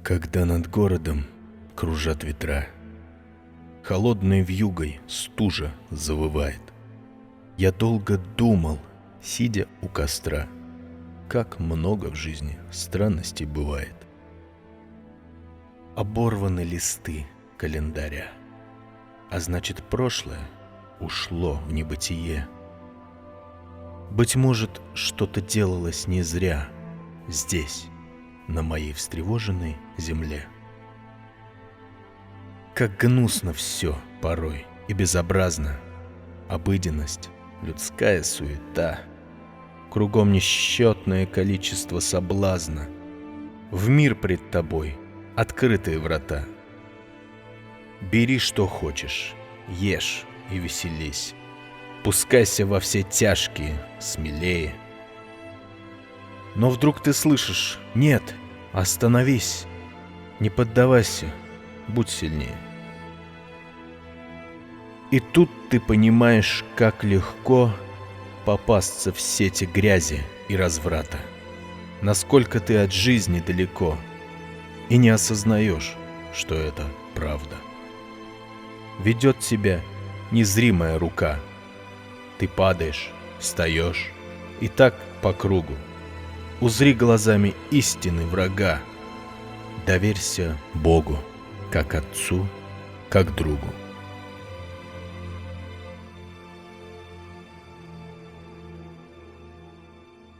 Когда над городом кружат ветра, холодной вьюгой стужа завывает, я долго думал, сидя у костра, как много в жизни странностей бывает. Оборваны листы календаря, а значит, прошлое ушло в небытие. Быть может, что-то делалось не зря здесь, на моей встревоженной земле. Как гнусно все порой и безобразно, обыденность, людская суета, кругом несчетное количество соблазна, в мир пред тобой открытые врата. Бери, что хочешь, ешь и веселись, пускайся во все тяжкие, смелее. Но вдруг ты слышишь: нет, остановись, не поддавайся, будь сильнее. И тут ты понимаешь, как легко попасться в сети грязи и разврата, насколько ты от жизни далеко, и не осознаешь, что это правда. Ведет тебя незримая рука, ты падаешь, встаешь, и так по кругу. Узри глазами истины врага, доверься Богу, как отцу, как другу.